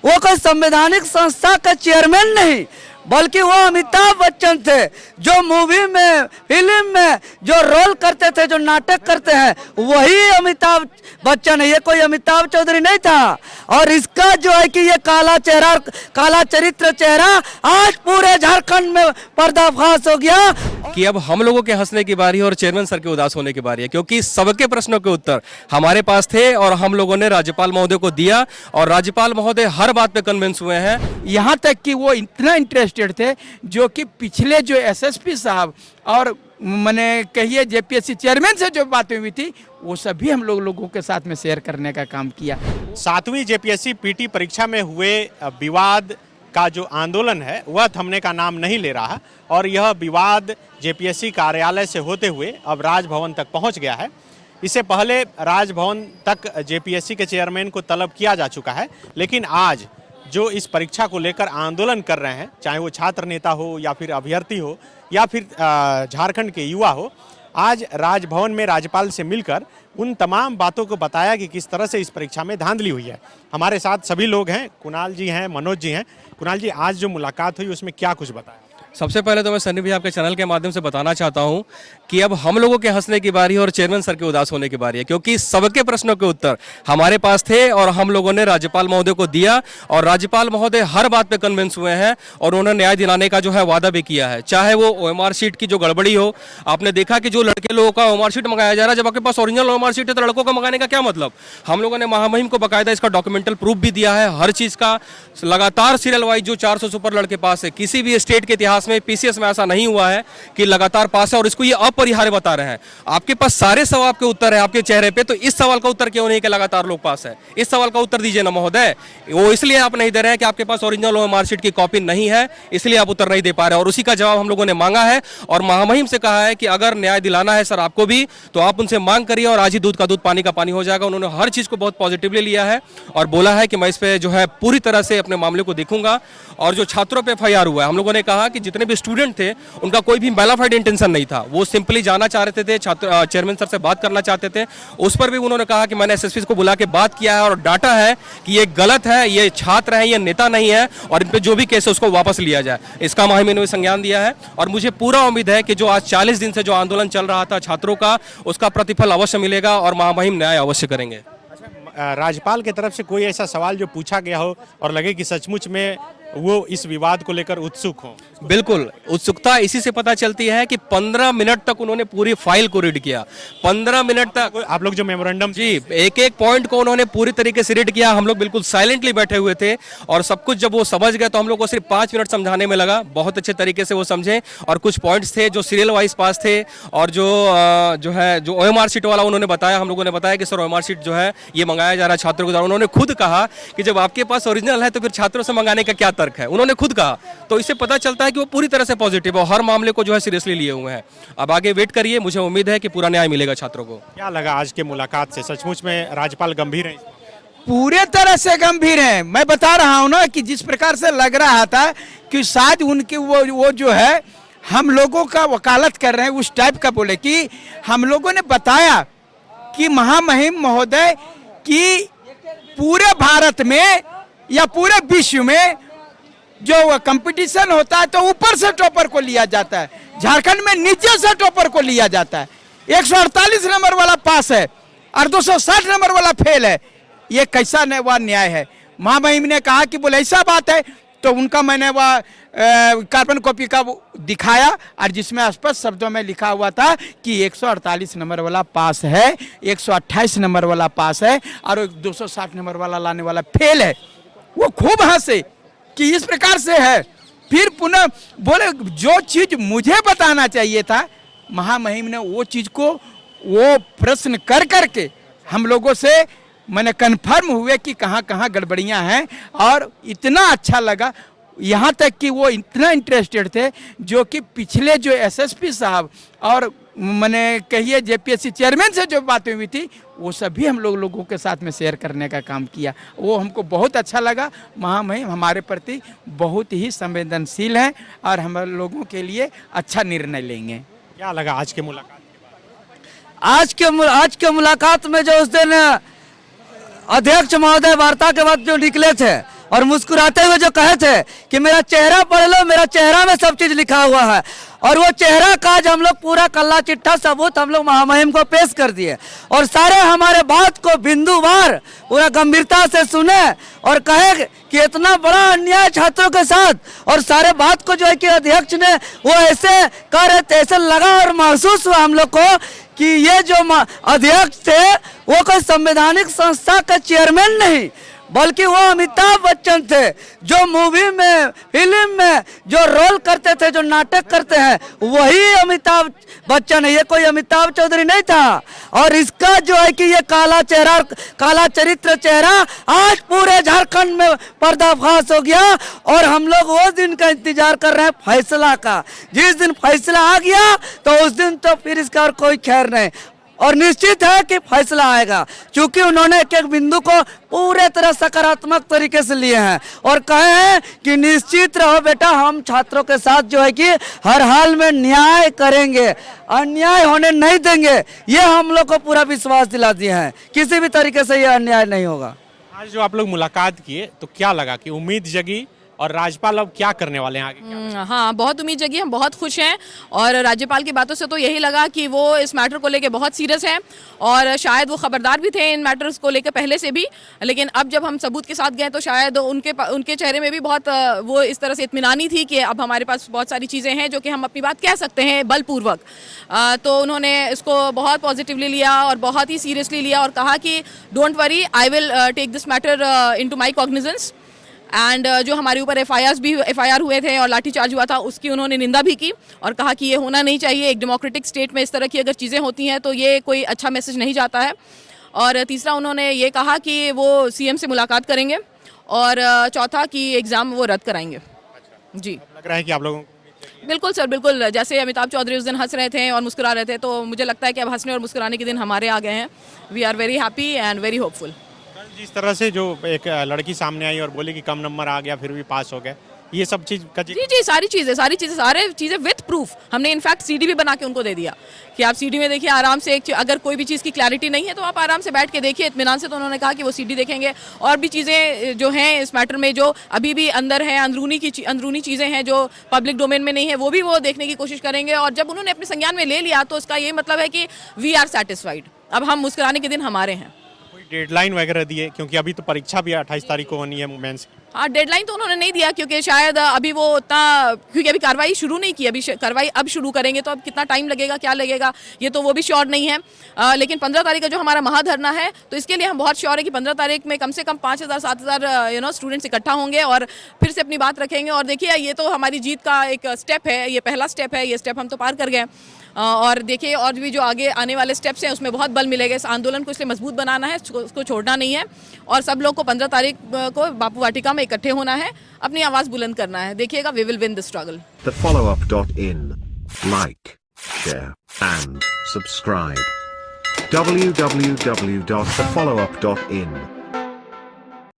वो कोई संवैधानिक संस्था का चेयरमैन नहीं, बल्कि वो अमिताभ बच्चन थे, जो मूवी में, फिल्म में जो रोल करते थे, जो नाटक करते हैं, वही अमिताभ बच्चन है। ये कोई अमिताभ चौधरी नहीं था। और इसका जो है कि ये काला चेहरा, काला चरित्र चेहरा आज पूरे झारखंड में पर्दाफाश हो गया कि अब हम लोगों के हंसने की बारी है और चेयरमैन सर के उदास होने की बारी है, क्योंकि सबके प्रश्नों के उत्तर हमारे पास थे और हम लोगों ने राज्यपाल महोदय को दिया और राज्यपाल महोदय हर बात पे कन्विंस हुए हैं। यहाँ तक कि वो इतना इंटरेस्टेड थे जो कि पिछले जो एसएसपी साहब और मैंने कहिए जेपीएससी चेयरमैन से जो बातें हुई थी वो सभी हम लोगों के साथ में शेयर करने का काम किया। 7वीं जेपीएससी पीटी परीक्षा में हुए विवाद का जो आंदोलन है वह थमने का नाम नहीं ले रहा और यह विवाद जेपीएससी कार्यालय से होते हुए अब राजभवन तक पहुंच गया है। इससे पहले राजभवन तक जेपीएससी के चेयरमैन को तलब किया जा चुका है, लेकिन आज जो इस परीक्षा को लेकर आंदोलन कर रहे हैं, चाहे वो छात्र नेता हो या फिर अभ्यर्थी हो या फिर झारखंड के युवा हो, आज राजभवन में राज्यपाल से मिलकर उन तमाम बातों को बताया कि किस तरह से इस परीक्षा में धांधली हुई है। हमारे साथ सभी लोग हैं, कुणाल जी हैं, मनोज जी हैं। कुणाल जी, आज जो मुलाकात हुई उसमें क्या कुछ बताया? सबसे पहले तो मैं सन्नी भैया आपके चैनल के माध्यम से बताना चाहता हूं कि अब हम लोगों के हंसने की बारी है और चेयरमैन सर के उदास होने की बारी है, क्योंकि सबके प्रश्नों के उत्तर हमारे पास थे और हम लोगों ने राज्यपाल महोदय को दिया और राज्यपाल महोदय हर बात पे कन्विंस हुए हैं और उन्होंने न्याय दिलाने का जो है वादा भी किया है। चाहे वो ओएमआर शीट की जो गड़बड़ी हो, आपने देखा कि जो लड़के लोगों का ओएमआर शीट मंगाया जा रहा है, जब आपके पास ओरिजिनल ओएमआर शीट है तो लड़कों का मंगाने का क्या मतलब? हम लोगों ने महामहिम को बाकायदा इसका डॉक्यूमेंटल प्रूफ भी दिया है, हर चीज का लगातार सीरियल वाइज जो 400 सुपर लड़के पास है, किसी भी स्टेट के इतिहास में पीसीएस में ऐसा नहीं हुआ है कि लगातार पास है और इसको ये अपरिहार्य बता रहे हैं। आपके पास सारे सवाल के उत्तर है आपके चेहरे पे, तो इस सवाल का उत्तर क्यों नहीं कि लगातार लोग पास है? इस सवाल का उत्तर दीजिए ना महोदय। वो इसलिए आप नहीं दे रहे हैं कि आपके पास ओरिजिनल ओएमआर शीट की कॉपी नहीं है, इसलिए आप उत्तर नहीं दे पा रहे हैं और उसी का जवाब हम लोगों ने मांगा है और महामहिम से कहा है कि अगर न्याय दिलाना है सर आपको भी, तो आप उनसे मांग करिए और आज ही दूध का दूध पानी का पानी हो जाएगा। उन्होंने हर चीज को बहुत पॉजिटिवली लिया है और बोला है कि मैं इस पे जो है पूरी तरह से अपने मामले को देखूंगा। और जो छात्रों पे एफआईआर हुआ है, हम लोगों ने कहा कि जितने भी स्टूडेंट थे उनका कोई भी मैलाफाइड इंटेंशन नहीं था, वो सिंपली जाना चाह रहे थे, छात्र चेयरमैन सर से बात करना चाहते थे। उस पर भी उन्होंने कहा कि मैंने एसएसपी को बुला के बात किया है और डाटा है कि ये गलत है, ये छात्र है, ये नेता नहीं है और इन पे जो भी केस है उसको वापस लिया जाए। इसका महामहिम ने संज्ञान दिया है और मुझे पूरा उम्मीद है कि जो आज 40 दिन से जो आंदोलन चल रहा था छात्रों का, उसका प्रतिफल अवश्य मिलेगा और महामहिम न्याय अवश्य करेंगे। राज्यपाल की तरफ से कोई ऐसा सवाल जो पूछा गया हो और लगे कि सचमुच में वो इस विवाद को लेकर उत्सुक हो? बिल्कुल, उत्सुकता इसी से पता चलती है कि 15 मिनट तक उन्होंने पूरी फाइल को रीड किया। 15 मिनट तक आप लोग जो मेमोरेंडम, जी, एक एक पॉइंट को उन्होंने पूरी तरीके से रीड किया। हम लोग बिल्कुल साइलेंटली बैठे हुए थे और सब कुछ जब वो समझ गए तो हम लोग को सिर्फ 5 मिनट समझाने में लगा। बहुत अच्छे तरीके से वो समझे और कुछ पॉइंट्स थे जो सीरियल वाइज पास थे और जो ओएमआर शीट वाला उन्होंने बताया, हम लोगों ने बताया कि सर ओएमआर शीट जो है ये मंगाया जा रहा है छात्रों के द्वारा। उन्होंने खुद कहा कि जब आपके पास ओरिजिनल है तो फिर छात्रों से मंगाने का क्या तर्क है, उन्होंने खुद कहा। तो इससे पता चलता है कि वो पूरी तरह से पॉजिटिव और हर मामले को जो है सीरियसली लिए हुए हैं। अब आगे वेट करिए, मुझे उम्मीद है कि पूरा न्याय मिलेगा छात्रों को। क्या लगा आज के मुलाकात से? सचमुच में राज्यपाल गंभीर हैं? पूरे तरह से गंभीर हैं। मैं बता रहा हूं ना कि जिस प्रकार से लग रहा था कि शायद उनके वो जो है हम लोगों का वकालत कर रहे हैं, उस टाइप का बोले कि हम लोगों ने बताया कि महामहिम महोदय की पूरे भारत में या पूरे विश्व में जो कंपटीशन होता है तो ऊपर से टॉपर को लिया जाता है, झारखंड में नीचे से टॉपर को लिया जाता है। 148 नंबर वाला पास है और 260 नंबर वाला फेल है। ये कैसा न्याय है? महामहिम ने कहा कि बोले ऐसा बात है, तो उनका मैंने वह कार्बन कॉपी का दिखाया और जिसमें स्पष्ट शब्दों में लिखा हुआ था कि 148 नंबर वाला पास है, 128 नंबर वाला पास है और 260 नंबर वाला लाने वाला फेल है। वो खूब हंसे कि इस प्रकार से है। फिर पुनः बोले जो चीज मुझे बताना चाहिए था, महामहिम ने वो चीज को वो प्रश्न कर करके हम लोगों से मैंने कन्फर्म हुए कि कहाँ कहाँ गड़बड़ियाँ हैं और इतना अच्छा लगा। यहाँ तक कि वो इतना इंटरेस्टेड थे जो कि पिछले जो एसएसपी साहब और मैंने कहिए जेपीएससी चेयरमैन से जो बातें हुई थी वो सभी हम लोगों के साथ में शेयर करने का काम किया। वो हमको बहुत अच्छा लगा। महामहिम हमारे प्रति बहुत ही संवेदनशील हैं और हम लोगों के लिए अच्छा निर्णय लेंगे। क्या लगा आज के मुलाकात? आज के मुलाकात में जो उस दिन अध्यक्ष महोदय वार्ता के बाद जो निकले थे, और मुस्कुराते हुए जो कहे थे कि मेरा चेहरा पढ़ लो, मेरा चेहरा में सब चीज लिखा हुआ है, और वो चेहरा का आज हम लोग पूरा कल्ला चिट्ठा सबूत हम लोग महामहिम को पेश कर दिए, और सारे हमारे बात को बिंदुवार पूरा गंभीरता से सुने और कहे कि इतना बड़ा अन्याय छात्रों के साथ, और सारे बात को जो है कि अध्यक्ष ने वो ऐसे कह रहे थे, ऐसे लगा और महसूस हुआ हम लोग को कि ये जो अध्यक्ष थे वो कोई संवैधानिक संस्था का चेयरमैन नहीं, बल्कि वो अमिताभ बच्चन थे, जो मूवी में फिल्म में जो रोल करते थे, जो नाटक करते हैं, वही अमिताभ बच्चन है। ये कोई अमिताभ चौधरी नहीं था। और इसका जो है कि ये काला चेहरा, काला चरित्र चेहरा आज पूरे झारखंड में पर्दाफाश हो गया, और हम लोग वो दिन का इंतजार कर रहे हैं फैसला का। जिस दिन फैसला आ गया तो उस दिन तो फिर इसका और कोई खैर नहीं, और निश्चित है कि फैसला आएगा, क्योंकि उन्होंने एक एक बिंदु को पूरे तरह सकारात्मक तरीके से लिए हैं और कहे हैं कि निश्चित रहो बेटा, हम छात्रों के साथ जो है कि हर हाल में न्याय करेंगे, अन्याय होने नहीं देंगे। ये हम लोग को पूरा विश्वास दिला दिए हैं, किसी भी तरीके से ये अन्याय नहीं होगा। आज जो आप लोग मुलाकात किए तो क्या लगा कि उम्मीद जगी, और राज्यपाल अब क्या करने वाले हैं आगे? हाँ, बहुत उम्मीद जगी, हम बहुत खुश हैं, और राज्यपाल की बातों से तो यही लगा कि वो इस मैटर को लेकर बहुत सीरियस हैं, और शायद वो खबरदार भी थे इन मैटर्स को लेकर पहले से भी, लेकिन अब जब हम सबूत के साथ गए तो शायद उनके चेहरे में भी बहुत वो इस तरह से इत्मीनानी थी कि अब हमारे पास बहुत सारी चीज़ें हैं जो कि हम अपनी बात कह सकते हैं बलपूर्वक। तो उन्होंने इसको बहुत पॉजिटिवली लिया और बहुत ही सीरियसली लिया, और कहा कि don't worry, I will take this matter into my cognizance. And जो हमारे ऊपर एफआईआर हुए थे और लाठीचार्ज हुआ था, उसकी उन्होंने निंदा भी की और कहा कि ये होना नहीं चाहिए। एक डेमोक्रेटिक स्टेट में इस तरह की अगर चीज़ें होती हैं तो ये कोई अच्छा मैसेज नहीं जाता है। और तीसरा उन्होंने ये कहा कि वो सीएम से मुलाकात करेंगे, और चौथा कि एग्ज़ाम वो रद्द कराएंगे। जी, लग रहा है कि आप लोगों को बिल्कुल सर, बिल्कुल। जैसे अमिताभ चौधरी उस दिन हंस रहे थे और मुस्कुरा रहे थे, तो मुझे लगता है कि अब हंसने और मुस्कुराने के दिन हमारे आ गए हैं। We are very happy and very hopeful. जिस तरह से जो एक लड़की सामने आई और बोली कि कम नंबर आ गया फिर भी पास हो गए, ये सब चीज का जी, सारी चीज़ें विथ प्रूफ हमने इनफैक्ट सीडी भी बना के उनको दे दिया कि आप सीडी में देखिए आराम से। अगर कोई भी चीज़ की क्लैरिटी नहीं है तो आप आराम से बैठ के देखिए इत्मीनान से। तो उन्होंने कहा कि वो सीडी देखेंगे, और भी चीज़ें जो हैं इस मैटर में जो अभी भी अंदर हैं, अंदरूनी चीज़ें हैं जो पब्लिक डोमेन में नहीं है, वो भी वो देखने की कोशिश करेंगे। और जब उन्होंने अपने संज्ञान में ले लिया तो उसका ये मतलब है कि वी आर सेटिस्फाइड। अब हम मुस्कुराने के दिन हमारे हैं। डेडलाइन वगैरह दिए, क्योंकि अभी तो परीक्षा भी 28 तारीख को होनी है मेंस की। हाँ, डेडलाइन तो उन्होंने नहीं दिया, क्योंकि शायद अभी वो उतना, क्योंकि अभी कार्रवाई शुरू नहीं की, अभी कार्रवाई अब शुरू करेंगे, तो अब कितना टाइम लगेगा, क्या लगेगा, ये तो वो भी श्योर नहीं है। लेकिन 15 तारीख का जो हमारा महाधरना है, तो इसके लिए हम बहुत श्योर है कि 15 तारीख में कम से कम 5000-7000 स्टूडेंट्स इकट्ठा होंगे और फिर से अपनी बात रखेंगे। और देखिए, ये तो हमारी जीत का एक स्टेप है, ये पहला स्टेप है, ये स्टेप हम तो पार कर गए। और देखिए, और भी जो आगे आने वाले स्टेप्स हैं उसमें बहुत बल मिलेगा। इस आंदोलन को इसलिए मजबूत बनाना है, उसको छोड़ना नहीं है, और सब लोग को 15 तारीख को बापू वाटिका में इकट्ठे होना है, अपनी आवाज़ बुलंद करना है। देखिएगा, we will win the struggle. TheFollowUp.in. Like, share and subscribe. www.thefollowup.in